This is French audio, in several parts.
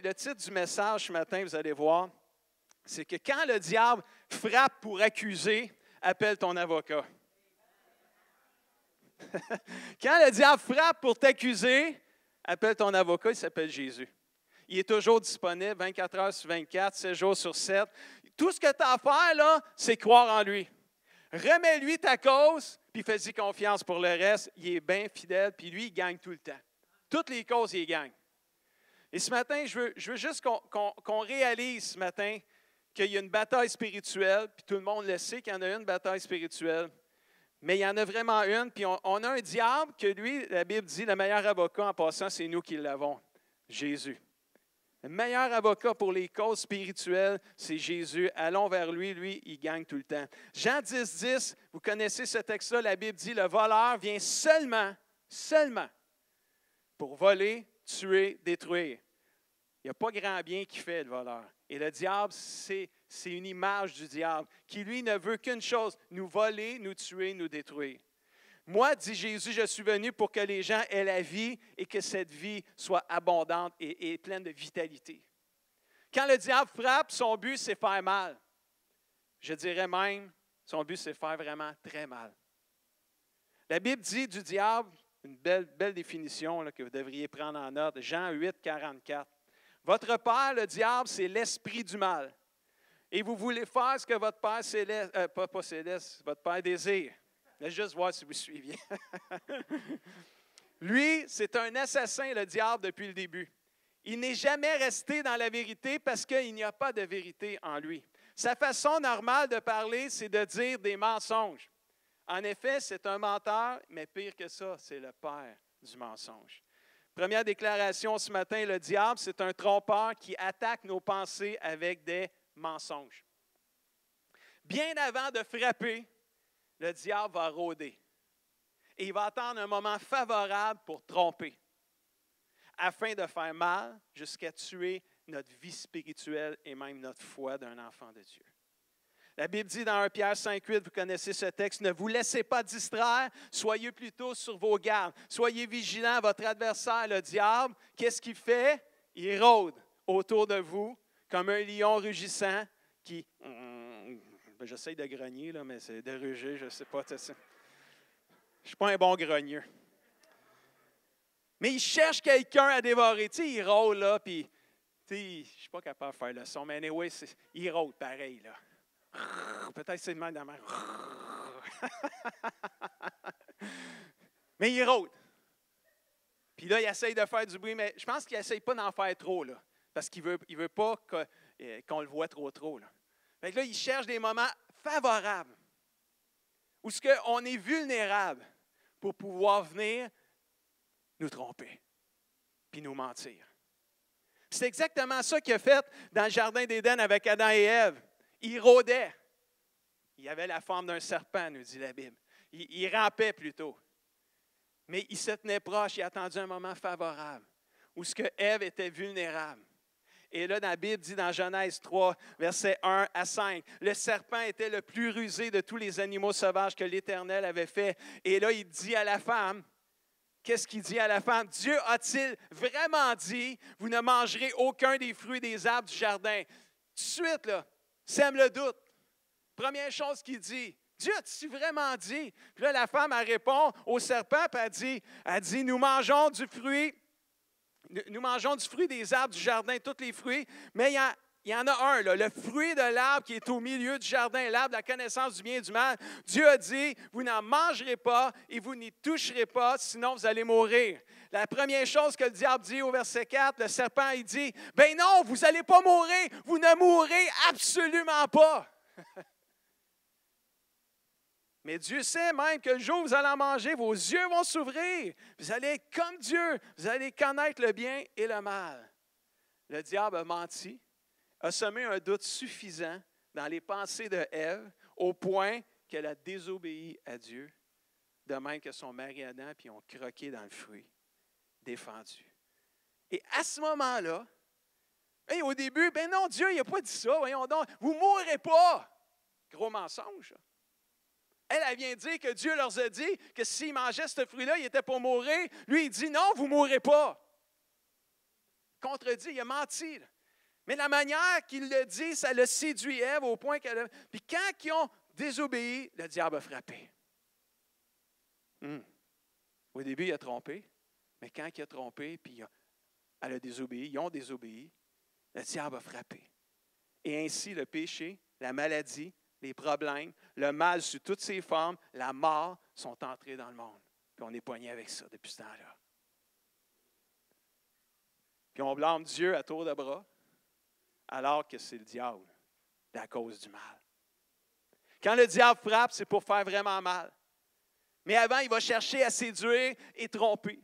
le titre du message ce matin, vous allez voir, c'est que quand le diable frappe pour accuser, appelle ton avocat. Quand le diable frappe pour t'accuser, appelle ton avocat, il s'appelle Jésus. Il est toujours disponible 24 heures sur 24, 7 jours sur 7. Tout ce que tu as à faire, là, c'est croire en lui. Remets-lui ta cause, puis fais-y confiance pour le reste. Il est bien fidèle, puis lui, il gagne tout le temps. Toutes les causes, il gagne. Et ce matin, je veux juste qu'on réalise ce matin qu'il y a une bataille spirituelle, puis tout le monde le sait qu'il y en a une bataille spirituelle, mais il y en a vraiment une, puis on a un diable que lui, la Bible dit, le meilleur avocat en passant, c'est nous qui l'avons, Jésus. Le meilleur avocat pour les causes spirituelles, c'est Jésus. Allons vers lui, il gagne tout le temps. Jean 10, vous connaissez ce texte-là, la Bible dit, le voleur vient seulement pour voler, tuer, détruire. Il n'y a pas grand bien qui fait le voleur. Et le diable, c'est une image du diable qui, lui, ne veut qu'une chose, nous voler, nous tuer, nous détruire. Moi, dit Jésus, je suis venu pour que les gens aient la vie et que cette vie soit abondante et pleine de vitalité. Quand le diable frappe, son but, c'est faire mal. Je dirais même, son but, c'est faire vraiment très mal. La Bible dit du diable, une belle définition là, que vous devriez prendre en note, Jean 8, 44. Votre père, le diable, c'est l'esprit du mal. Et vous voulez faire ce que votre père céleste, pas céleste, votre père désire. Laisse juste voir si vous suiviez. Lui, c'est un assassin, le diable, depuis le début. Il n'est jamais resté dans la vérité parce qu'il n'y a pas de vérité en lui. Sa façon normale de parler, c'est de dire des mensonges. En effet, c'est un menteur, mais pire que ça, c'est le père du mensonge. Première déclaration ce matin, le diable, c'est un trompeur qui attaque nos pensées avec des mensonges. Bien avant de frapper, le diable va rôder. Et il va attendre un moment favorable pour tromper, afin de faire mal jusqu'à tuer notre vie spirituelle et même notre foi d'un enfant de Dieu. La Bible dit dans 1 Pierre 5,8, vous connaissez ce texte, « Ne vous laissez pas distraire, soyez plutôt sur vos gardes. Soyez vigilants, votre adversaire, le diable, qu'est-ce qu'il fait? Il rôde autour de vous comme un lion rugissant qui... J'essaie de grogner, là, mais c'est de ruger, je ne sais pas. Je ne suis pas un bon grogneux. Mais il cherche quelqu'un à dévorer. Tu sais, il rôde, là, puis je ne suis pas capable de faire le son, mais anyway, il rôde pareil, là. Peut-être c'est le même de la main. Mais il rôde. Puis là, il essaye de faire du bruit, mais je pense qu'il n'essaye pas d'en faire trop, là, parce qu'il ne veut pas qu'on le voit trop. Là. Fait que là, il cherche des moments favorables où on est vulnérable pour pouvoir venir nous tromper puis nous mentir. C'est exactement ça qu'il a fait dans le Jardin d'Éden avec Adam et Ève. Il rôdait. Il avait la forme d'un serpent, nous dit la Bible. Il rampait plutôt. Mais il se tenait proche, il a attendu un moment favorable où Ève était vulnérable. Et là, dans la Bible dit dans Genèse 3, versets 1 à 5, le serpent était le plus rusé de tous les animaux sauvages que l'Éternel avait fait. Et là, il dit à la femme, qu'est-ce qu'il dit à la femme? Dieu a-t-il vraiment dit, vous ne mangerez aucun des fruits des arbres du jardin? Tout de suite, là, sème le doute. Première chose qu'il dit, Dieu a-t-il vraiment dit? Puis là, la femme, elle répond au serpent, puis elle dit, nous mangeons du fruit des arbres du jardin, tous les fruits, mais il y en a un, là, le fruit de l'arbre qui est au milieu du jardin, l'arbre de la connaissance du bien et du mal. Dieu a dit, vous n'en mangerez pas et vous n'y toucherez pas, sinon vous allez mourir. La première chose que le diable dit au verset 4, le serpent, il dit, ben non, vous n'allez pas mourir, vous ne mourrez absolument pas. Mais Dieu sait même que le jour où vous allez en manger, vos yeux vont s'ouvrir. Vous allez être comme Dieu. Vous allez connaître le bien et le mal. Le diable a menti, a semé un doute suffisant dans les pensées de Ève, au point qu'elle a désobéi à Dieu, de même que son mari Adam, puis ont croqué dans le fruit, défendu. Et à ce moment-là, au début, ben non, Dieu, il n'a pas dit ça, voyons donc, vous ne mourrez pas. Gros mensonge, ça. Elle vient dire que Dieu leur a dit que s'ils mangeaient ce fruit-là, ils étaient pour mourir. Lui, il dit non, vous ne mourrez pas. contredit, il a menti. Là. Mais la manière qu'il le dit, ça l'a séduit Ève au point qu'elle a... Puis quand ils ont désobéi, le diable a frappé. Au début, il a trompé. Mais quand il a trompé, puis elle a désobéi, ils ont désobéi, le diable a frappé. Et ainsi, le péché, la maladie, les problèmes, le mal sous toutes ses formes, la mort sont entrés dans le monde. Puis on est poigné avec ça depuis ce temps-là. Puis on blâme Dieu à tour de bras, alors que c'est le diable, la cause du mal. Quand le diable frappe, c'est pour faire vraiment mal. Mais avant, il va chercher à séduire et tromper.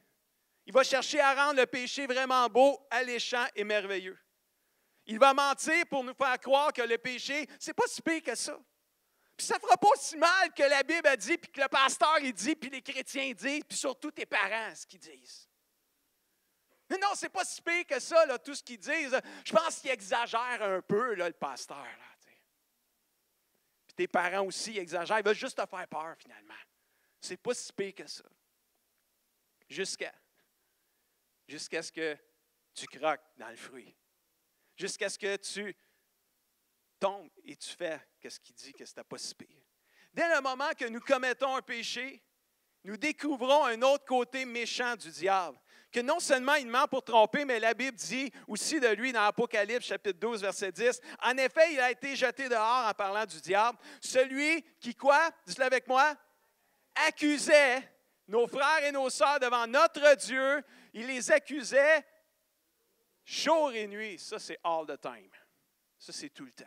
Il va chercher à rendre le péché vraiment beau, alléchant et merveilleux. Il va mentir pour nous faire croire que le péché, c'est pas si pire que ça. Puis ça ne fera pas si mal que la Bible a dit, puis que le pasteur il dit, puis les chrétiens disent, puis surtout tes parents, ce qu'ils disent. Non, c'est pas si pire que ça, là, tout ce qu'ils disent. Je pense qu'ils exagèrent un peu, là, le pasteur. Là, puis tes parents aussi exagèrent. Ils veulent juste te faire peur, finalement. C'est pas si pire que ça. Jusqu'à ce que tu croques dans le fruit. Jusqu'à ce que tu tombes et tu fais ce qu'il dit que c'était pas si pire. Dès le moment que nous commettons un péché, nous découvrons un autre côté méchant du diable. Que non seulement il ment pour tromper, mais la Bible dit aussi de lui dans Apocalypse, chapitre 12, verset 10, « En effet, il a été jeté dehors en parlant du diable, celui qui, quoi? Dites-le avec moi, accusait nos frères et nos sœurs devant notre Dieu. Il les accusait jour et nuit. » Ça, c'est all the time. Ça, c'est tout le temps.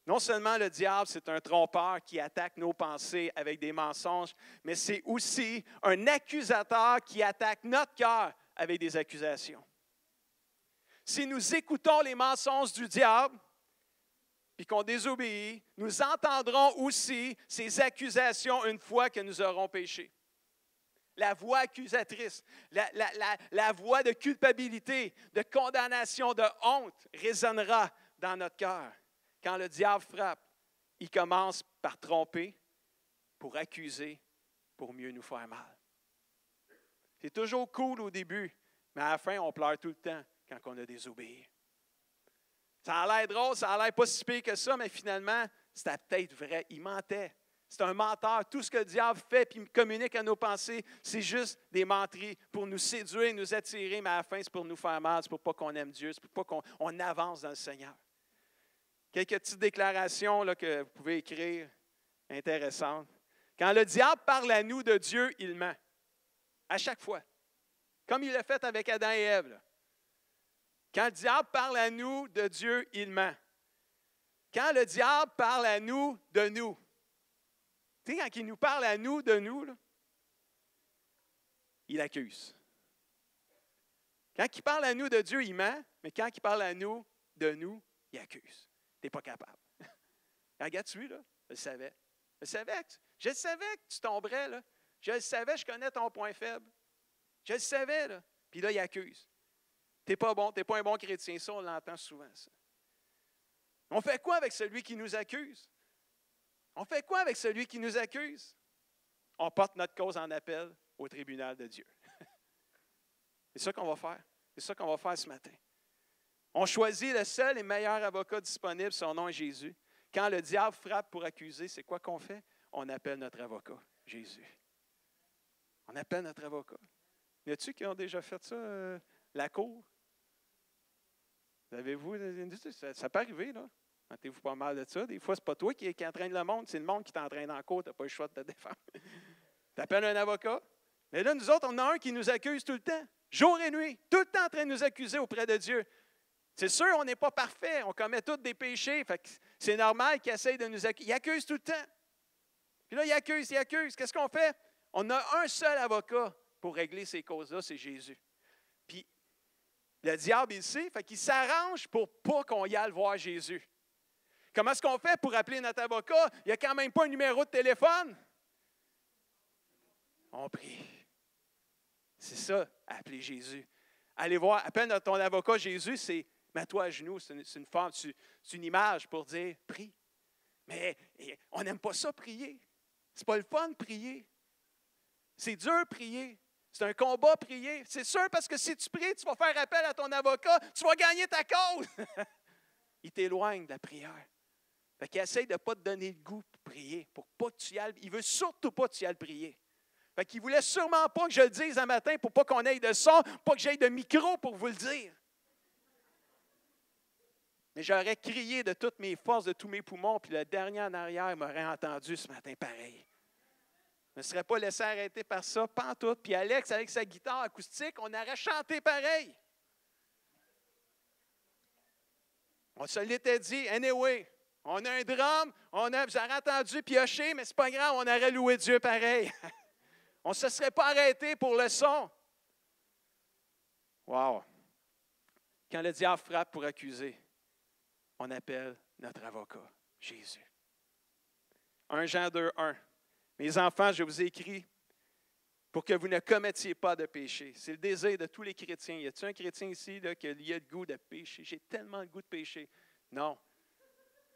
Non seulement le diable, c'est un trompeur qui attaque nos pensées avec des mensonges, mais c'est aussi un accusateur qui attaque notre cœur avec des accusations. Si nous écoutons les mensonges du diable, puis qu'on désobéit, nous entendrons aussi ces accusations une fois que nous aurons péché. La voix accusatrice, la voix de culpabilité, de condamnation, de honte résonnera dans notre cœur. Quand le diable frappe, il commence par tromper, pour accuser, pour mieux nous faire mal. C'est toujours cool au début, mais à la fin, on pleure tout le temps quand on a désobéi. Ça a l'air drôle, ça a l'air pas si pire que ça, mais finalement, c'était peut-être vrai. Il mentait. C'est un menteur. Tout ce que le diable fait et communique à nos pensées, c'est juste des menteries pour nous séduire, nous attirer, mais à la fin, c'est pour nous faire mal, c'est pour pas qu'on aime Dieu, c'est pour pas qu'on avance dans le Seigneur. Quelques petites déclarations là, que vous pouvez écrire, intéressantes. Quand le diable parle à nous de Dieu, il ment. À chaque fois. Comme il l'a fait avec Adam et Ève. Là. Quand le diable parle à nous de Dieu, il ment. Quand le diable parle à nous de nous. Tu sais, quand il nous parle à nous de nous, là, il accuse. Quand il parle à nous de Dieu, il ment, mais quand il parle à nous de nous, il accuse. Tu n'es pas capable. Regarde-tu, là? Je le savais. Je le savais que tu tomberais, là. Je le savais, je connais ton point faible. Je le savais, là. Puis là, il accuse. Tu n'es pas bon, tu n'es pas un bon chrétien. Ça, on l'entend souvent, ça. On fait quoi avec celui qui nous accuse? On fait quoi avec celui qui nous accuse? On porte notre cause en appel au tribunal de Dieu. C'est ça qu'on va faire. C'est ça qu'on va faire ce matin. On choisit le seul et meilleur avocat disponible, son nom est Jésus. Quand le diable frappe pour accuser, c'est quoi qu'on fait? On appelle notre avocat, Jésus. On appelle notre avocat. Y a-t-il qui ont déjà fait ça, la cour? Avez-vous? Ça peut arriver, là. Sentez-vous pas mal de ça. Des fois, ce n'est pas toi qui entraîne le monde, c'est le monde qui t'entraîne en cours, tu n'as pas le choix de te défendre. Tu appelles un avocat. Mais là, nous autres, on a un qui nous accuse tout le temps, jour et nuit, tout le temps en train de nous accuser auprès de Dieu. C'est sûr, on n'est pas parfait, on commet tous des péchés, fait que c'est normal qu'il essaye de nous accuser. Il accuse tout le temps. Puis là, il accuse. Qu'est-ce qu'on fait? On a un seul avocat pour régler ces causes-là, c'est Jésus. Puis le diable, il sait, fait qu'il s'arrange pour pas qu'on y aille voir Jésus. Comment est-ce qu'on fait pour appeler notre avocat? Il n'y a quand même pas un numéro de téléphone. On prie. C'est ça, appeler Jésus. Allez voir, appelle ton avocat Jésus, c'est mets-toi à genoux, c'est une forme, c'est une image pour dire prie. Mais on n'aime pas ça prier. C'est pas le fun de prier. C'est dur de prier. C'est un combat, prier. C'est sûr, parce que si tu pries, tu vas faire appel à ton avocat, tu vas gagner ta cause. Il t'éloigne de la prière. Fait qu'il essaie de ne pas te donner le goût pour prier, pour pas que tu y ailles. Il ne veut surtout pas que tu y ailles prier. Fait qu'il ne voulait sûrement pas que je le dise un matin pour pas qu'on ait de son, pas que j'aille de micro pour vous le dire. Mais j'aurais crié de toutes mes forces, de tous mes poumons, puis le dernier en arrière m'aurait entendu ce matin pareil. Je ne me serais pas laissé arrêter par ça, pantoute. Puis Alex, avec sa guitare acoustique, on aurait chanté pareil. On se l'était dit, anyway, on a un drum, vous aurez entendu piocher, mais c'est pas grave, on aurait loué Dieu pareil. On ne se serait pas arrêté pour le son. Wow! Quand le diable frappe pour accuser, on appelle notre avocat, Jésus. 1 Jean 2, 1. Mes enfants, je vous ai écrit pour que vous ne commettiez pas de péché. C'est le désir de tous les chrétiens. Y a-t-il un chrétien ici là, qui a le goût de pécher? J'ai tellement le goût de pécher. Non.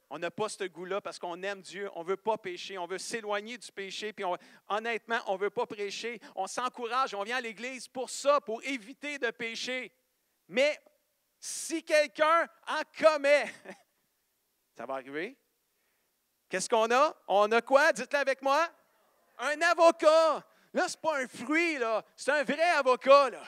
On n'a pas ce goût-là parce qu'on aime Dieu. On ne veut pas pécher. On veut s'éloigner du péché. Puis honnêtement, on ne veut pas prêcher. On s'encourage. On vient à l'Église pour ça, pour éviter de pécher. Mais si quelqu'un en commet, ça va arriver. Qu'est-ce qu'on a? On a quoi? Dites-le avec moi. Un avocat. Là, ce n'est pas un fruit, là. C'est un vrai avocat, là.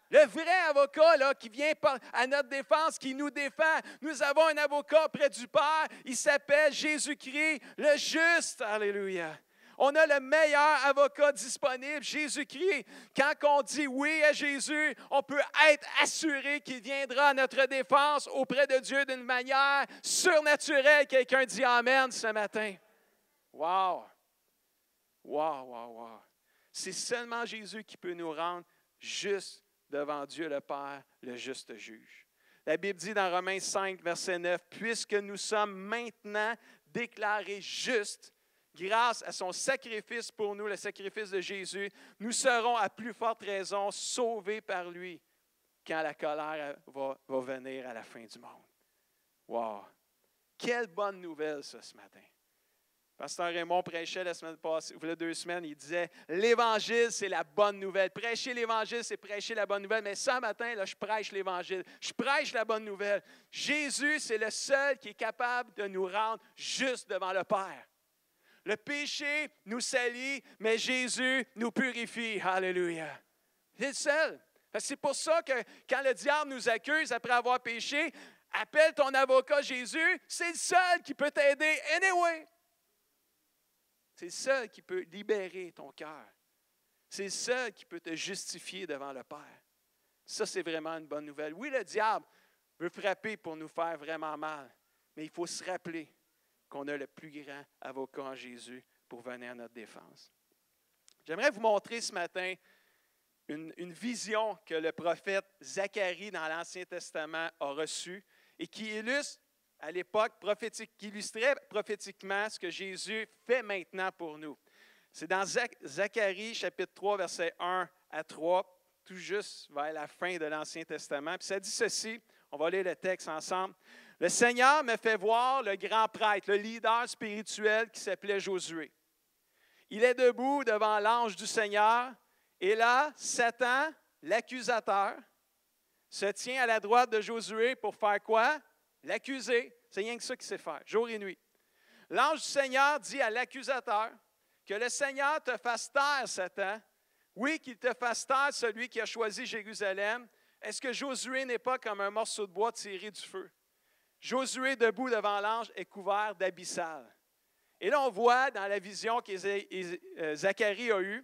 Le vrai avocat là, qui vient à notre défense, qui nous défend. Nous avons un avocat près du Père. Il s'appelle Jésus-Christ, le juste. Alléluia. On a le meilleur avocat disponible, Jésus-Christ. Quand on dit oui à Jésus, on peut être assuré qu'il viendra à notre défense auprès de Dieu d'une manière surnaturelle. Quelqu'un dit Amen ce matin. Wow! Wow, wow, wow. C'est seulement Jésus qui peut nous rendre justes devant Dieu le Père, le juste juge. La Bible dit dans Romains 5, verset 9, « Puisque nous sommes maintenant déclarés justes, grâce à son sacrifice pour nous, le sacrifice de Jésus, nous serons à plus forte raison sauvés par lui quand la colère va venir à la fin du monde. » Wow! Quelle bonne nouvelle ça ce matin! Pasteur Raymond prêchait la semaine passée, il y a 2 semaines, il disait « L'Évangile, c'est la bonne nouvelle. Prêcher l'Évangile, c'est prêcher la bonne nouvelle. » Mais ce matin, là, je prêche l'Évangile. Je prêche la bonne nouvelle. Jésus, c'est le seul qui est capable de nous rendre justes devant le Père. Le péché nous salit, mais Jésus nous purifie. Alléluia. C'est le seul. C'est pour ça que quand le diable nous accuse après avoir péché, appelle ton avocat Jésus. C'est le seul qui peut t'aider anyway. C'est le seul qui peut libérer ton cœur. C'est le seul qui peut te justifier devant le Père. Ça, c'est vraiment une bonne nouvelle. Oui, le diable veut frapper pour nous faire vraiment mal, mais il faut se rappeler qu'on a le plus grand avocat en Jésus pour venir à notre défense. J'aimerais vous montrer ce matin une vision que le prophète Zacharie dans l'Ancien Testament a reçue et qui illustre à l'époque qui illustrait prophétiquement ce que Jésus fait maintenant pour nous. C'est dans Zacharie, chapitre 3, versets 1 à 3, tout juste vers la fin de l'Ancien Testament. Puis ça dit ceci, on va lire le texte ensemble. « Le Seigneur me fait voir le grand prêtre, le leader spirituel qui s'appelait Josué. Il est debout devant l'ange du Seigneur, et là, Satan, l'accusateur, se tient à la droite de Josué pour faire quoi? L'accuser. C'est rien que ça qu'il sait faire, jour et nuit. L'ange du Seigneur dit à l'accusateur que le Seigneur te fasse taire, Satan. Oui, qu'il te fasse taire, celui qui a choisi Jérusalem. Est-ce que Josué n'est pas comme un morceau de bois tiré du feu? Josué, debout devant l'ange, est couvert d'abyssal. Et là, on voit dans la vision que Zacharie a eue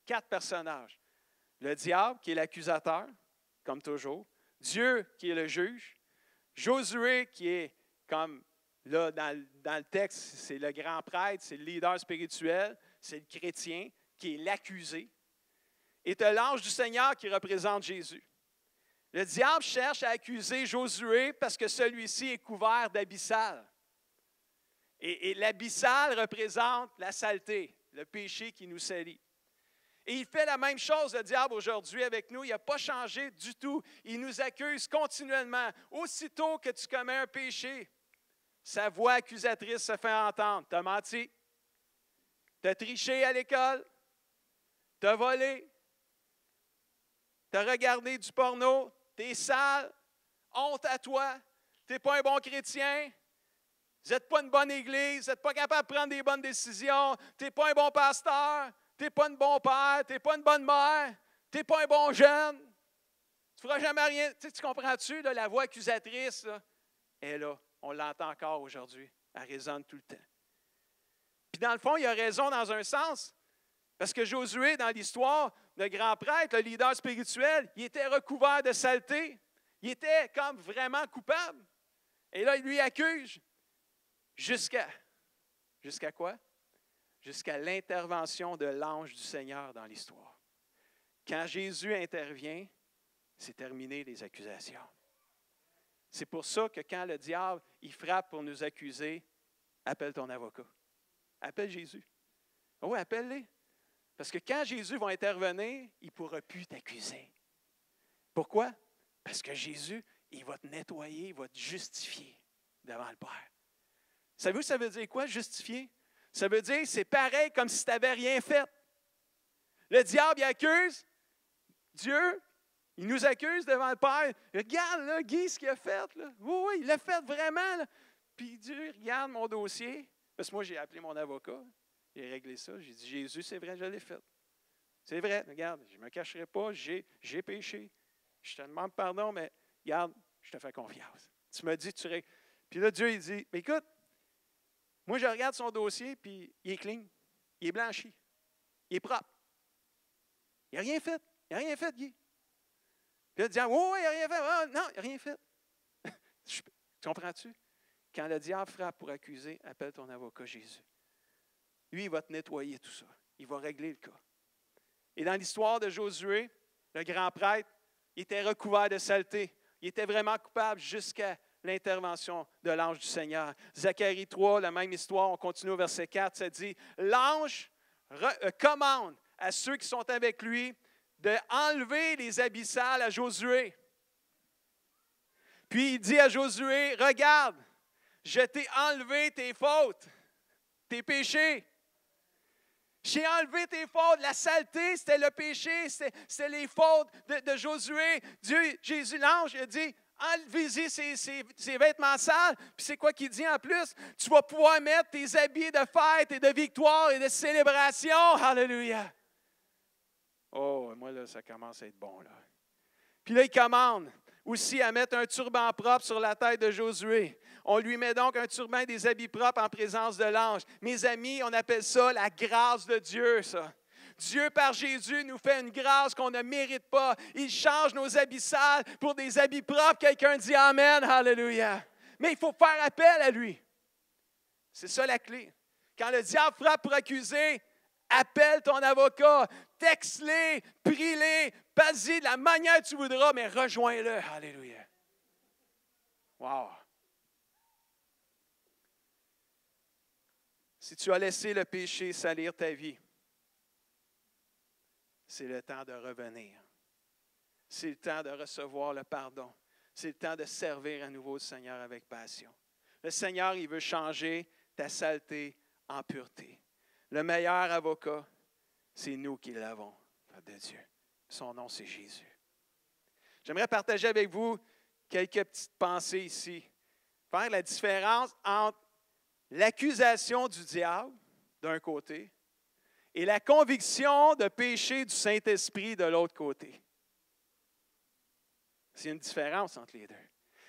4 personnages. Le diable, qui est l'accusateur, comme toujours. Dieu, qui est le juge. Josué, qui est comme, là, dans le texte, c'est le grand prêtre, c'est le leader spirituel, c'est le chrétien, qui est l'accusé. Et tu as l'ange du Seigneur qui représente Jésus. Le diable cherche à accuser Josué parce que celui-ci est couvert d'abyssal. Et l'abyssal représente la saleté, le péché qui nous salit. Et il fait la même chose, le diable, aujourd'hui avec nous. Il n'a pas changé du tout. Il nous accuse continuellement. Aussitôt que tu commets un péché, sa voix accusatrice se fait entendre. Tu as menti. Tu as triché à l'école. t'as volé, t'as regardé du porno, t'es sale, honte à toi, t'es pas un bon chrétien, vous n'êtes pas une bonne église, vous n'êtes pas capable de prendre des bonnes décisions, t'es pas un bon pasteur, t'es pas un bon père, t'es pas une bonne mère, t'es pas un bon jeune, tu feras jamais rien. Tu comprends-tu, là, la voix accusatrice, là, est là, on l'entend encore aujourd'hui, elle résonne tout le temps. Puis dans le fond, il a raison dans un sens, parce que Josué, dans l'histoire, le grand prêtre, le leader spirituel, il était recouvert de saleté. Il était comme vraiment coupable. Et là, il lui accuse jusqu'à quoi? Jusqu'à l'intervention de l'ange du Seigneur dans l'histoire. Quand Jésus intervient, c'est terminé les accusations. C'est pour ça que quand le diable, il frappe pour nous accuser, appelle ton avocat. Appelle Jésus. Oui, appelle-les. Parce que quand Jésus va intervenir, il ne pourra plus t'accuser. Pourquoi? Parce que Jésus, il va te nettoyer, il va te justifier devant le Père. Savez-vous ça veut dire quoi, justifier? Ça veut dire c'est pareil comme si tu n'avais rien fait. Le diable, il accuse Dieu, il nous accuse devant le Père. Regarde, là, Guy, ce qu'il a fait. Là. Oui, il l'a fait vraiment. Là. Puis Dieu, regarde mon dossier. Parce que moi, j'ai appelé mon avocat. J'ai réglé ça. J'ai dit, Jésus, c'est vrai, je l'ai fait. C'est vrai, regarde, je ne me cacherai pas, j'ai péché. Je te demande pardon, mais regarde, je te fais confiance. Tu m'as dit, tu règles. Puis là, Dieu, il dit, écoute, moi, je regarde son dossier, puis il est clean. Il est blanchi. Il est propre. Il n'a rien fait. Il n'a rien fait, Guy. Puis là, il dit, oui, il n'a rien fait. Ah, non, il n'a rien fait. Tu comprends-tu? Quand le diable frappe pour accuser, appelle ton avocat Jésus. Lui, il va te nettoyer tout ça. Il va régler le cas. Et dans l'histoire de Josué, le grand prêtre, il était recouvert de saleté. Il était vraiment coupable jusqu'à l'intervention de l'ange du Seigneur. Zacharie 3, la même histoire, on continue au verset 4, ça dit, l'ange commande à ceux qui sont avec lui d'enlever les habits sales à Josué. Puis il dit à Josué, regarde, je t'ai enlevé tes fautes, tes péchés. J'ai enlevé tes fautes. La saleté, c'était le péché, c'était les fautes de Josué. Dieu, Jésus, l'ange, il a dit, enlevez-y ces vêtements sales. Puis c'est quoi qu'il dit en plus? Tu vas pouvoir mettre tes habits de fête et de victoire et de célébration. Alléluia. Oh, moi, là, ça commence à être bon, là. Puis là, il commande aussi à mettre un turban propre sur la tête de Josué. On lui met donc un turban et des habits propres en présence de l'ange. Mes amis, on appelle ça la grâce de Dieu, ça. Dieu, par Jésus, nous fait une grâce qu'on ne mérite pas. Il change nos habits sales pour des habits propres. Quelqu'un dit Amen, Alléluia. Mais il faut faire appel à lui. C'est ça la clé. Quand le diable frappe pour accuser, appelle ton avocat, texte-les, prie-les, passe-y de la manière que tu voudras, mais rejoins-le. Alléluia. Wow. Si tu as laissé le péché salir ta vie, c'est le temps de revenir. C'est le temps de recevoir le pardon. C'est le temps de servir à nouveau le Seigneur avec passion. Le Seigneur, il veut changer ta saleté en pureté. Le meilleur avocat, c'est nous qui l'avons, de Dieu. Son nom, c'est Jésus. J'aimerais partager avec vous quelques petites pensées ici. Faire la différence entre l'accusation du diable, d'un côté, et la conviction de péché du Saint-Esprit de l'autre côté. C'est une différence entre les deux.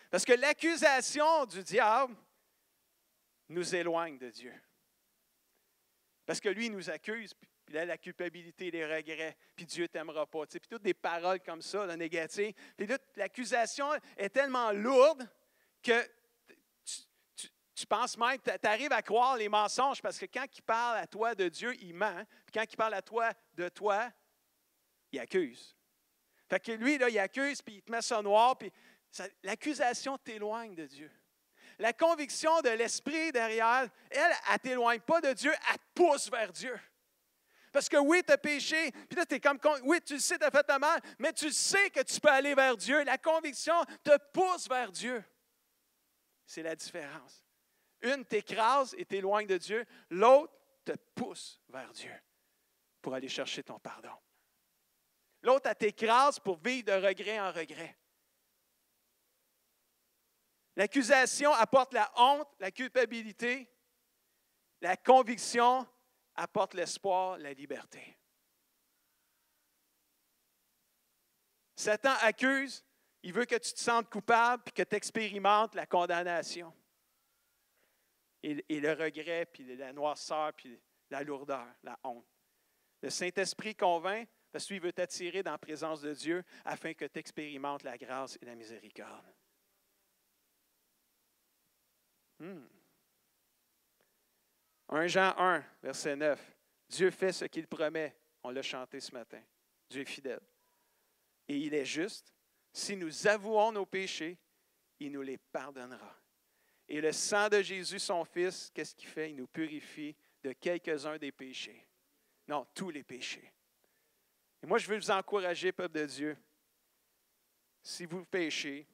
Parce que l'accusation du diable nous éloigne de Dieu. Parce que lui, il nous accuse, puis là, la culpabilité, les regrets, puis Dieu ne t'aimera pas. Puis toutes des paroles comme ça, là, négatives. Puis là, l'accusation est tellement lourde que tu penses même, tu arrives à croire les mensonges, parce que quand il parle à toi de Dieu, il ment. Puis quand il parle à toi de toi, il accuse. Fait que lui, là, il accuse, puis il te met ça noir, puis l'accusation t'éloigne de Dieu. La conviction de l'esprit derrière, elle ne t'éloigne pas de Dieu, elle te pousse vers Dieu. Parce que oui, tu as péché, puis là, tu es comme, oui, tu sais, tu as fait ta mal, mais tu sais que tu peux aller vers Dieu. La conviction te pousse vers Dieu. C'est la différence. Une t'écrase et t'éloigne de Dieu, l'autre te pousse vers Dieu. pour aller chercher ton pardon. L'autre, elle t'écrase pour vivre de regret en regret. L'accusation apporte la honte, la culpabilité. La conviction apporte l'espoir, la liberté. Satan accuse, il veut que tu te sentes coupable et que tu expérimentes la condamnation. Et le regret, puis la noirceur, puis la lourdeur, la honte. Le Saint-Esprit convainc parce qu'il veut t'attirer dans la présence de Dieu afin que tu expérimentes la grâce et la miséricorde. 1 Jean 1, verset 9. Dieu fait ce qu'il promet. On l'a chanté ce matin. Dieu est fidèle. Et il est juste. Si nous avouons nos péchés, il nous les pardonnera. Et le sang de Jésus, son Fils, qu'est-ce qu'il fait? Il nous purifie de quelques-uns des péchés. Non, tous les péchés. Et moi, je veux vous encourager, peuple de Dieu. Si vous péchez,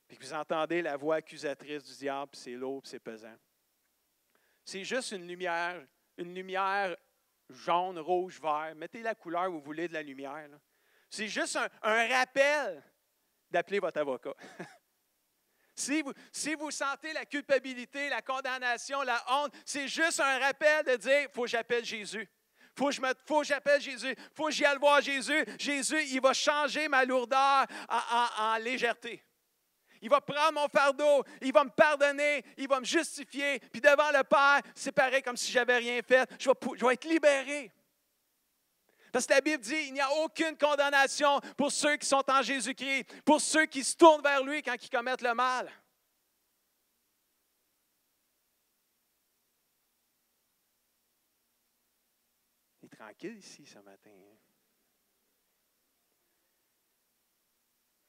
puis que vous entendez la voix accusatrice du diable, puis c'est lourd, puis c'est pesant, c'est juste une lumière jaune, rouge, vert. Mettez la couleur où vous voulez de la lumière. Là. C'est juste un rappel d'appeler votre avocat. Si vous sentez la culpabilité, la condamnation, la honte, c'est juste un rappel de dire, il faut que j'appelle Jésus. Faut que j'appelle Jésus. Il faut que j'y aille voir Jésus. Jésus, il va changer ma lourdeur en légèreté. Il va prendre mon fardeau, il va me pardonner, il va me justifier. Puis devant le Père, c'est pareil comme si je n'avais rien fait. Je vais être libéré. Parce que la Bible dit, il n'y a aucune condamnation pour ceux qui sont en Jésus-Christ, pour ceux qui se tournent vers lui quand ils commettent le mal. Il est tranquille ici ce matin.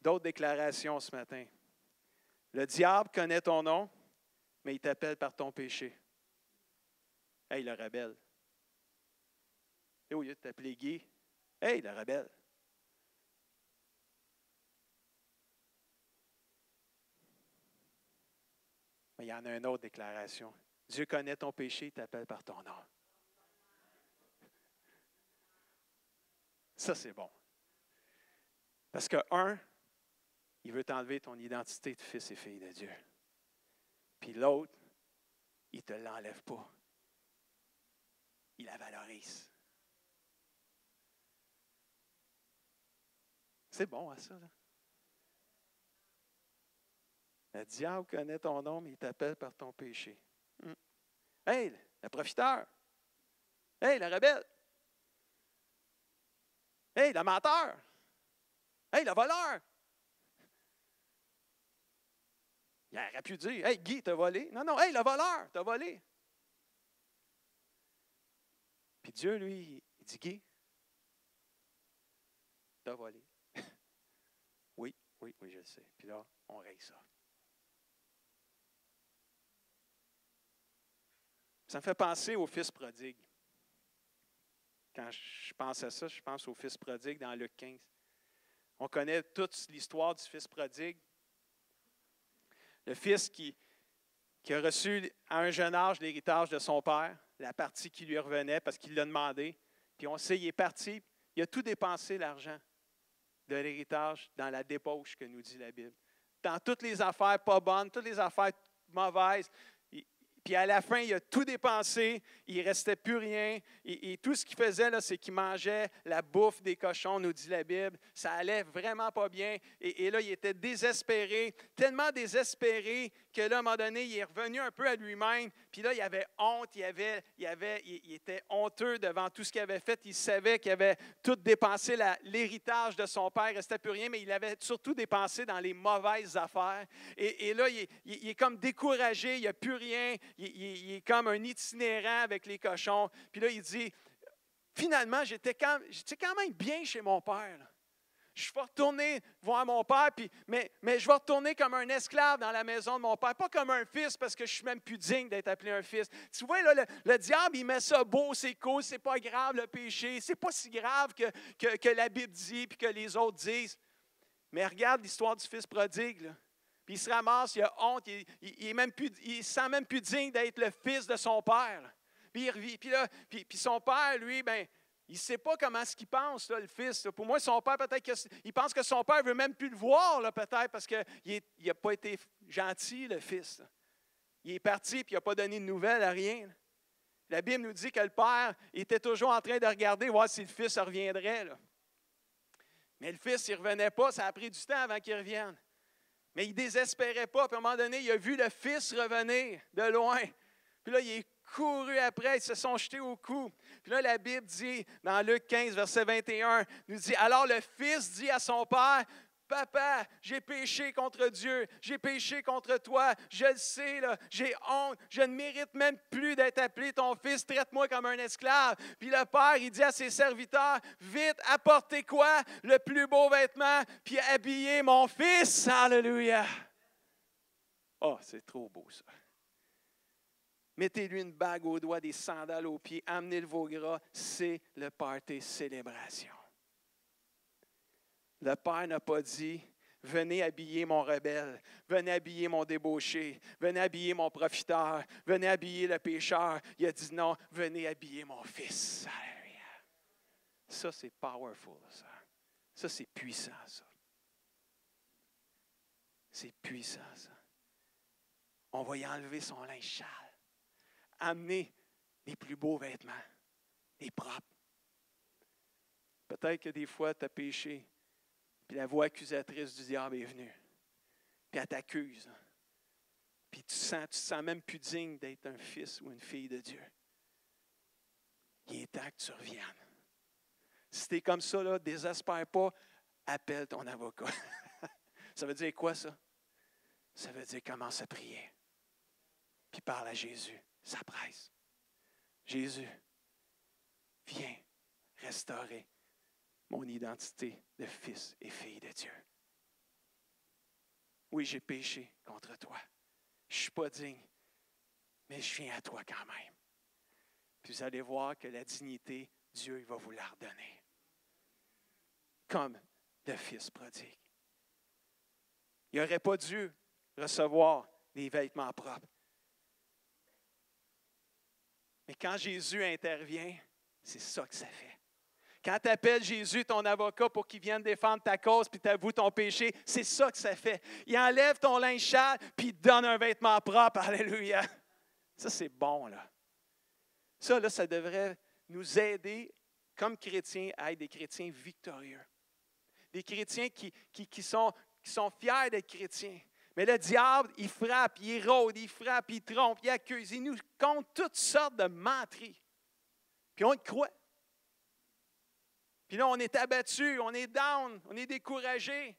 D'autres déclarations ce matin. Le diable connaît ton nom, mais il t'appelle par ton péché. Hey, le rebelle. Et au lieu de t'appeler Guy, hey, le rebelle. Mais il y en a une autre déclaration. Dieu connaît ton péché, il t'appelle par ton nom. Ça, c'est bon. Parce que, il veut t'enlever ton identité de fils et fille de Dieu. Puis l'autre, il ne te l'enlève pas. Il la valorise. C'est bon, hein, ça? Là? Le diable connaît ton nom, mais il t'appelle par ton péché. Hey, le profiteur! Hey, le rebelle! Hey, le menteur! Hey, le voleur! Il aurait pu dire, hey, Guy, t'as volé. Non, non, hey, le voleur, t'as volé. Puis Dieu, lui, il dit, Guy, t'as volé. Oui, je le sais. Puis là, on règle ça. Ça me fait penser au fils prodigue. Quand je pense à ça, je pense au fils prodigue dans Luc 15. On connaît toute l'histoire du fils prodigue. Le fils qui a reçu à un jeune âge l'héritage de son père, la partie qui lui revenait parce qu'il l'a demandé. Puis on sait, il est parti, il a tout dépensé l'argent de l'héritage dans la débauche que nous dit la Bible. Dans toutes les affaires pas bonnes, toutes les affaires mauvaises. Puis à la fin, il a tout dépensé, il ne restait plus rien. Et tout ce qu'il faisait, là, c'est qu'il mangeait la bouffe des cochons, nous dit la Bible. Ça allait vraiment pas bien. Et là, il était désespéré, tellement désespéré que là, à un moment donné, il est revenu un peu à lui-même. Puis là, il avait honte, il était honteux devant tout ce qu'il avait fait. Il savait qu'il avait tout dépensé l'héritage de son père, il ne restait plus rien, mais il avait surtout dépensé dans les mauvaises affaires. Et là, il est comme découragé, il n'y a plus rien. Il est comme un itinérant avec les cochons. Puis là, il dit, finalement, j'étais quand même bien chez mon père. Là. Je vais retourner voir mon père, mais je vais retourner comme un esclave dans la maison de mon père. Pas comme un fils, parce que je suis même plus digne d'être appelé un fils. Tu vois, là, le diable, il met ça beau, c'est cool, c'est pas grave le péché. C'est pas si grave que la Bible dit puis que les autres disent. Mais regarde l'histoire du fils prodigue, là. Puis il se ramasse, il a honte, il ne se sent même plus digne d'être le fils de son père. Puis son père, lui, ben, il ne sait pas comment est-ce qu'il pense, là, le fils. Là. Pour moi, son père, peut-être qu'il pense que son père ne veut même plus le voir, là, peut-être, parce qu'il n'a pas été gentil, le fils. Là. Il est parti et il n'a pas donné de nouvelles à rien. Là. La Bible nous dit que le père était toujours en train de regarder, voir si le fils reviendrait. Là. Mais le fils, il ne revenait pas. Ça a pris du temps avant qu'il revienne. Mais il ne désespérait pas. Puis à un moment donné, il a vu le fils revenir de loin. Puis là, il est couru après. Ils se sont jetés au cou. Puis là, la Bible dit, dans Luc 15, verset 21, nous dit, alors le fils dit à son père, Papa, j'ai péché contre Dieu, j'ai péché contre toi, je le sais, là, j'ai honte, je ne mérite même plus d'être appelé ton fils, traite-moi comme un esclave. Puis le père, il dit à ses serviteurs, vite, apportez quoi? Le plus beau vêtement, puis habillez mon fils. Alléluia! Oh, c'est trop beau ça. Mettez-lui une bague au doigt, des sandales aux pieds, amenez le veau gras, c'est le party célébration. Le Père n'a pas dit, venez habiller mon rebelle, venez habiller mon débauché, venez habiller mon profiteur, venez habiller le pécheur. Il a dit non, venez habiller mon fils. Alléluia. Ça, c'est powerful, ça. Ça, c'est puissant, ça. C'est puissant, ça. On va y enlever son linge sale. Amener les plus beaux vêtements, les propres. Peut-être que des fois, tu as péché. Puis la voix accusatrice du diable est venue. Puis elle t'accuse. Puis tu te sens même plus digne d'être un fils ou une fille de Dieu. Il est temps que tu reviennes. Si tu es comme ça, là, désespère pas, appelle ton avocat. Ça veut dire quoi, ça? Ça veut dire commence à prier. Puis parle à Jésus. Ça presse. Jésus, viens restaurer mon identité de fils et fille de Dieu. Oui, j'ai péché contre toi. Je ne suis pas digne, mais je viens à toi quand même. Puis vous allez voir que la dignité, Dieu il va vous la redonner. Comme le fils prodigue. Il n'aurait pas dû recevoir des vêtements propres. Mais quand Jésus intervient, c'est ça que ça fait. Quand tu appelles Jésus, ton avocat, pour qu'il vienne défendre ta cause puis t'avoue ton péché, c'est ça que ça fait. Il enlève ton linge sale puis il te donne un vêtement propre. Alléluia. Ça, c'est bon, là. Ça, là, ça devrait nous aider, comme chrétiens, à être des chrétiens victorieux. Des chrétiens qui sont fiers d'être chrétiens. Mais le diable, il frappe, il rôde, il frappe, il trompe, il accuse. Il nous compte toutes sortes de menteries. Puis on y croit. Puis là, on est abattu, on est down, on est découragé.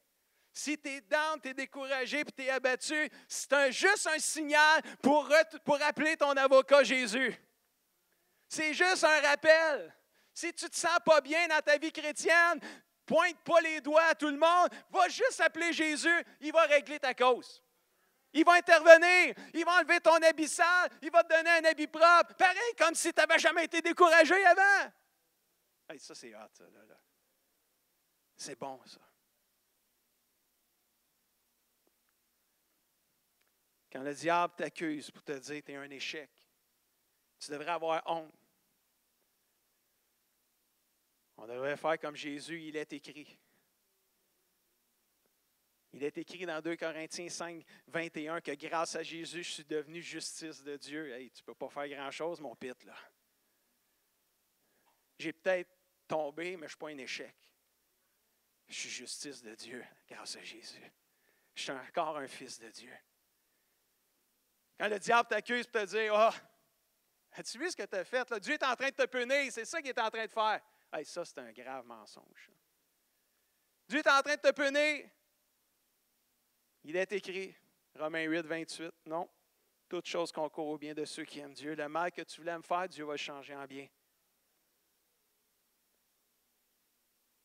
Si tu es down, tu es découragé puis tu es abattu, c'est juste un signal pour appeler ton avocat Jésus. C'est juste un rappel. Si tu ne te sens pas bien dans ta vie chrétienne, pointe pas les doigts à tout le monde, va juste appeler Jésus, il va régler ta cause. Il va intervenir, il va enlever ton habit sale, il va te donner un habit propre. Pareil comme si tu n'avais jamais été découragé avant. Hey, ça, c'est hot, ça. Là. C'est bon, ça. Quand le diable t'accuse pour te dire que tu es un échec, tu devrais avoir honte. On devrait faire comme Jésus, il est écrit. Il est écrit dans 2 Corinthiens 5, 21 que grâce à Jésus, je suis devenu justice de Dieu. Hey, tu ne peux pas faire grand-chose, mon pit, là. J'ai peut-être tombé, mais je ne suis pas un échec. Je suis justice de Dieu grâce à Jésus. Je suis encore un fils de Dieu. Quand le diable t'accuse pour te dire, « Ah, as-tu vu ce que tu as fait? Là? Dieu est en train de te punir, c'est ça qu'il est en train de faire. » Hey, ça, c'est un grave mensonge. Dieu est en train de te punir. Il est écrit, Romains 8, 28, non. Toute chose concourt au bien de ceux qui aiment Dieu. Le mal que tu voulais me faire, Dieu va le changer en bien.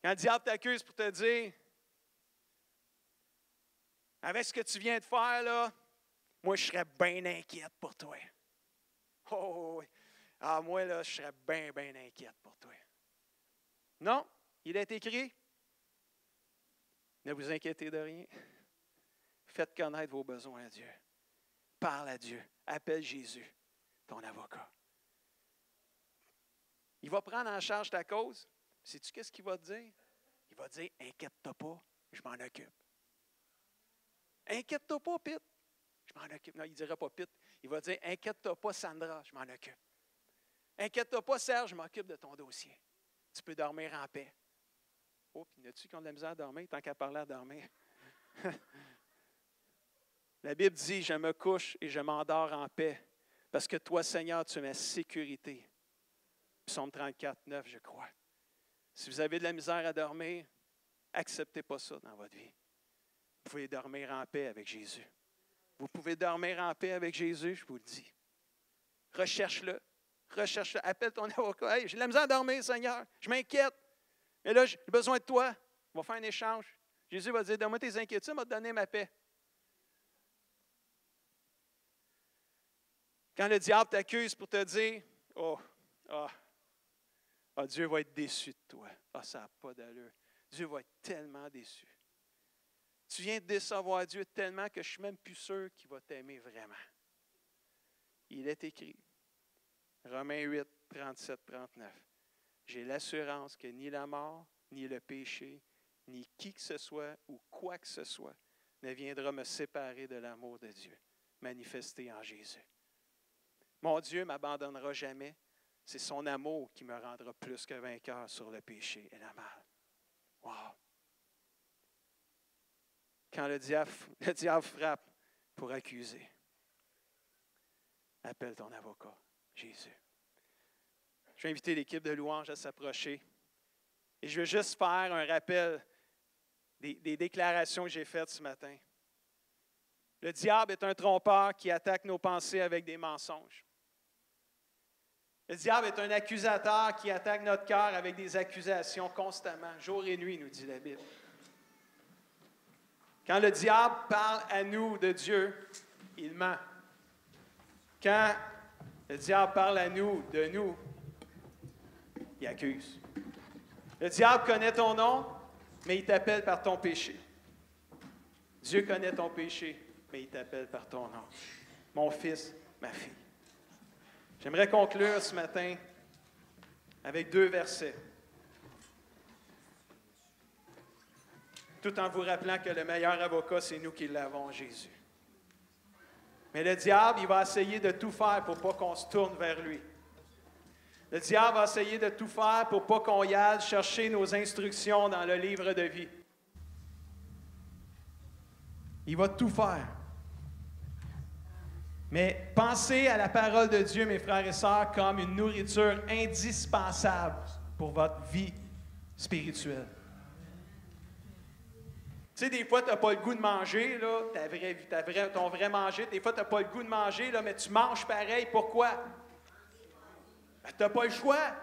Quand le diable t'accuse pour te dire, avec ce que tu viens de faire, là, moi, je serais bien inquiète pour toi. Oh, oui. Ah, moi, là, je serais bien, bien inquiète pour toi. Non, il est écrit, ne vous inquiétez de rien. Faites connaître vos besoins à Dieu. Parle à Dieu. Appelle Jésus, ton avocat. Il va prendre en charge ta cause. Sais-tu qu'est-ce qu'il va te dire? Il va te dire, inquiète-toi pas, je m'en occupe. Inquiète-toi pas, Pete, je m'en occupe. Non, il ne dira pas Pete. Il va dire, inquiète-toi pas, Sandra, je m'en occupe. Inquiète-toi pas, Serge, je m'occupe de ton dossier. Tu peux dormir en paix. Oh, puis y en a-tu qui ont de la misère à dormir, tant qu'à parler à dormir? La Bible dit, je me couche et je m'endors en paix, parce que toi, Seigneur, tu es ma sécurité. Psaume 34, 9, je crois. Si vous avez de la misère à dormir, acceptez pas ça dans votre vie. Vous pouvez dormir en paix avec Jésus. Vous pouvez dormir en paix avec Jésus, je vous le dis. Recherche-le. Recherche-le. Appelle ton avocat. Hey, j'ai de la misère à dormir, Seigneur. Je m'inquiète. Mais là, j'ai besoin de toi. On va faire un échange. Jésus va dire, donne-moi tes inquiétudes, va te donner ma paix. Quand le diable t'accuse pour te dire, Dieu va être déçu de toi. Ça n'a pas d'allure. Dieu va être tellement déçu. Tu viens de décevoir Dieu tellement que je ne suis même plus sûr qu'il va t'aimer vraiment. Il est écrit, Romains 8, 37, 39. J'ai l'assurance que ni la mort, ni le péché, ni qui que ce soit ou quoi que ce soit ne viendra me séparer de l'amour de Dieu, manifesté en Jésus. Mon Dieu ne m'abandonnera jamais. C'est son amour qui me rendra plus que vainqueur sur le péché et la mal. Wow! Quand le diable frappe pour accuser, appelle ton avocat, Jésus. Je vais inviter l'équipe de louange à s'approcher. Et je veux juste faire un rappel des déclarations que j'ai faites ce matin. Le diable est un trompeur qui attaque nos pensées avec des mensonges. Le diable est un accusateur qui attaque notre cœur avec des accusations constamment, jour et nuit, nous dit la Bible. Quand le diable parle à nous de Dieu, il ment. Quand le diable parle à nous de nous, il accuse. Le diable connaît ton nom, mais il t'appelle par ton péché. Dieu connaît ton péché, mais il t'appelle par ton nom. Mon fils, ma fille. J'aimerais conclure ce matin avec 2 versets. Tout en vous rappelant que le meilleur avocat, c'est nous qui l'avons, Jésus. Mais le diable, il va essayer de tout faire pour ne pas qu'on se tourne vers lui. Le diable va essayer de tout faire pour ne pas qu'on y aille chercher nos instructions dans le livre de vie. Il va tout faire. Mais pensez à la parole de Dieu, mes frères et sœurs, comme une nourriture indispensable pour votre vie spirituelle. Tu sais, des fois, tu n'as pas le goût de manger, là, ton vrai manger. Des fois, tu n'as pas le goût de manger, là, mais tu manges pareil. Pourquoi? Ben, tu n'as pas le choix.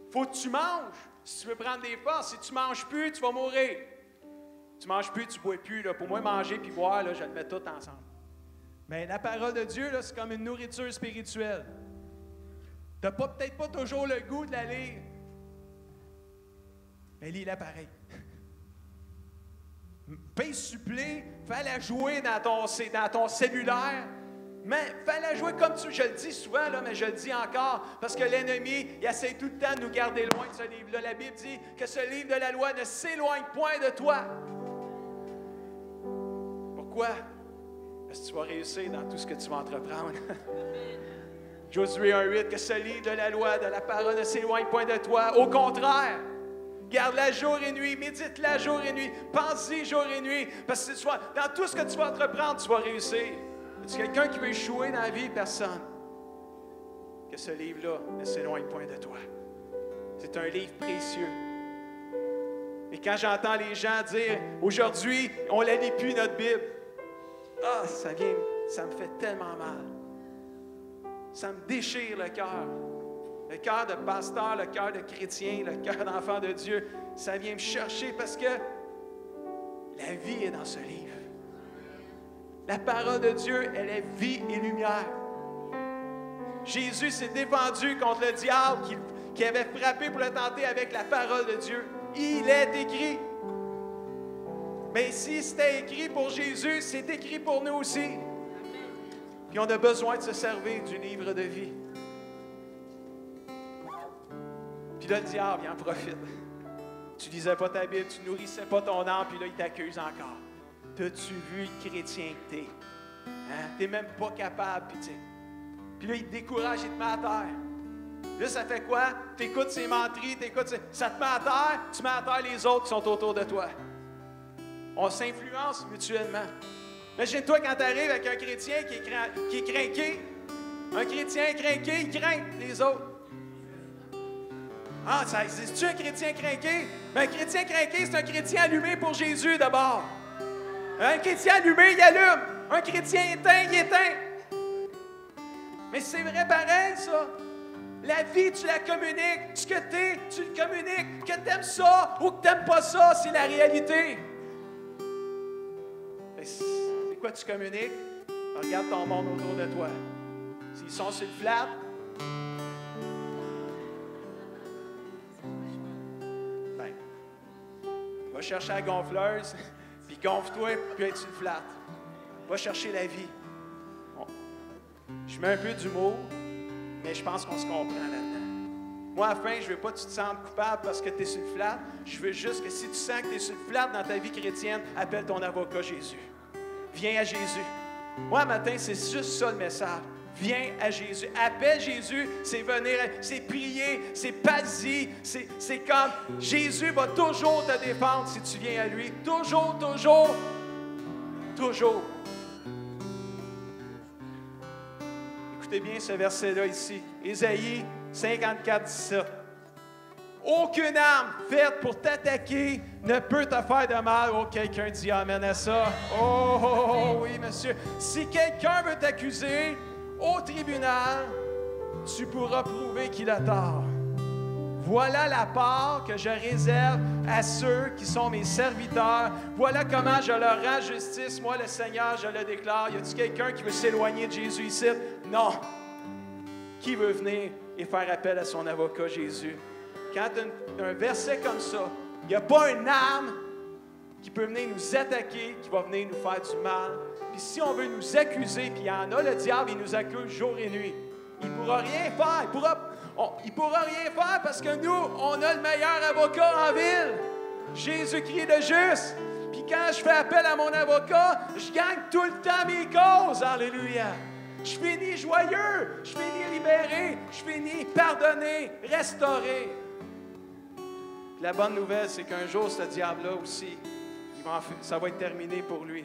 Il faut que tu manges. Si tu veux prendre des forces, si tu ne manges plus, tu vas mourir. Tu ne manges plus, tu ne bois plus. Là. Pour moi, manger puis boire, là, je le mets tout ensemble. Mais la parole de Dieu, là, c'est comme une nourriture spirituelle. Tu n'as peut-être pas toujours le goût de la lire. Mais lis-la pareil. Paye supplé, fais-la jouer dans ton cellulaire. Mais fais-la jouer comme tu... Je le dis souvent, là, mais je le dis encore, parce que l'ennemi, il essaie tout le temps de nous garder loin de ce livre-là. La Bible dit que ce livre de la loi ne s'éloigne point de toi. Pourquoi? Parce que tu vas réussir dans tout ce que tu vas entreprendre. Josué 1,8, que ce livre de la loi, de la parole ne s'éloigne point de toi. Au contraire, garde-la jour et nuit, médite-la jour et nuit, pense-y jour et nuit, parce que dans tout ce que tu vas entreprendre, tu vas réussir. Est-ce quelqu'un qui veut échouer dans la vie? Personne. Que ce livre-là ne s'éloigne point de toi. C'est un livre précieux. Et quand j'entends les gens dire, aujourd'hui, on ne la lit plus, notre Bible, ça me fait tellement mal. Ça me déchire le cœur. Le cœur de pasteur, le cœur de chrétien, le cœur d'enfant de Dieu, ça vient me chercher parce que la vie est dans ce livre. La parole de Dieu, elle est vie et lumière. Jésus s'est défendu contre le diable qui avait frappé pour le tenter avec la parole de Dieu. Il est écrit. Mais si c'était écrit pour Jésus, c'est écrit pour nous aussi. Puis on a besoin de se servir du livre de vie. Puis là, le diable, il en profite. Tu lisais pas ta Bible, tu nourrissais pas ton âme, puis là, il t'accuse encore. T'as-tu vu le chrétien que t'es? Hein? T'es même pas capable, puis là, il te décourage, il te met à terre. Là, ça fait quoi? T'écoutes ses menteries, ça te met à terre, tu mets à terre les autres qui sont autour de toi. On s'influence mutuellement. Imagine-toi quand tu arrives avec un chrétien qui est craqué. Un chrétien craqué, il craint les autres. Ah, ça existe-tu un chrétien craqué? Ben, un chrétien craqué, c'est un chrétien allumé pour Jésus d'abord. Un chrétien allumé, il allume. Un chrétien éteint, il éteint. Mais c'est vrai pareil, ça. La vie, tu la communiques. Ce que tu es, tu le communiques. Que tu aimes ça ou que tu n'aimes pas ça, c'est la réalité. C'est quoi tu communiques? Regarde ton monde autour de toi. S'ils sont sur le flat, ben, va chercher la gonfleuse, puis gonfle-toi, puis être sur le flat. Va chercher la vie. Bon. Je mets un peu d'humour, mais je pense qu'on se comprend là-dedans. Moi, à la fin, je ne veux pas que tu te sentes coupable parce que tu es sur le flat. Je veux juste que si tu sens que tu es sur le flat dans ta vie chrétienne, appelle ton avocat Jésus. Viens à Jésus. Moi, matin, c'est juste ça le message. Viens à Jésus. Appelle Jésus, c'est venir, c'est prier, c'est pas-y. C'est comme Jésus va toujours te défendre si tu viens à lui. Toujours, toujours, toujours. Écoutez bien ce verset-là ici. Ésaïe 54, 17. Aucune arme faite pour t'attaquer ne peut te faire de mal. Oh, quelqu'un dit amen à ça. Oh, oui, monsieur. Si quelqu'un veut t'accuser au tribunal, tu pourras prouver qu'il a tort. Voilà la part que je réserve à ceux qui sont mes serviteurs. Voilà comment je leur rends justice. Moi, le Seigneur, je le déclare. Y a-t-il quelqu'un qui veut s'éloigner de Jésus ici? Non. Qui veut venir et faire appel à son avocat Jésus? Quand tu as un verset comme ça, il n'y a pas une arme qui peut venir nous attaquer, qui va venir nous faire du mal. Puis si on veut nous accuser, puis il y en a, le diable, il nous accuse jour et nuit. Il ne pourra rien faire. Il pourra rien faire parce que nous, on a le meilleur avocat en ville. Jésus-Christ le juste. Puis quand je fais appel à mon avocat, je gagne tout le temps mes causes. Alléluia. Je finis joyeux. Je finis libéré. Je finis pardonné, restauré. Puis la bonne nouvelle, c'est qu'un jour, ce diable-là aussi, ça va être terminé pour lui.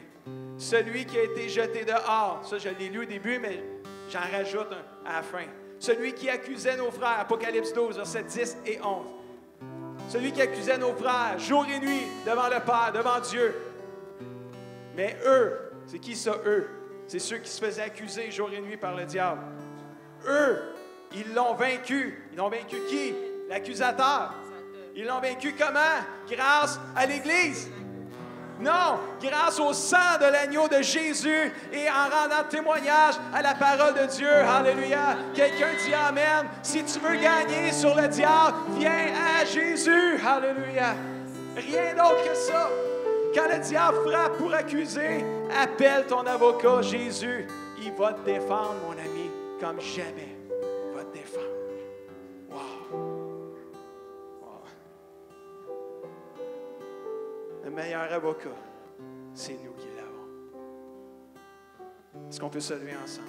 Celui qui a été jeté dehors, ça je l'ai lu au début, mais j'en rajoute un à la fin. Celui qui accusait nos frères, Apocalypse 12, versets 10 et 11. Celui qui accusait nos frères jour et nuit devant le Père, devant Dieu. Mais eux, c'est qui ça, eux? C'est ceux qui se faisaient accuser jour et nuit par le diable. Eux, ils l'ont vaincu. Ils l'ont vaincu qui? L'accusateur. Ils l'ont vaincu comment? Grâce à l'Église. Non, grâce au sang de l'agneau de Jésus et en rendant témoignage à la parole de Dieu. Alléluia. Quelqu'un dit amen. Si tu veux gagner sur le diable, viens à Jésus. Alléluia. Rien d'autre que ça. Quand le diable frappe pour accuser, appelle ton avocat Jésus. Il va te défendre, mon ami, comme jamais. Il va te défendre. Le meilleur avocat, c'est nous qui l'avons. Est-ce qu'on peut se lever ensemble?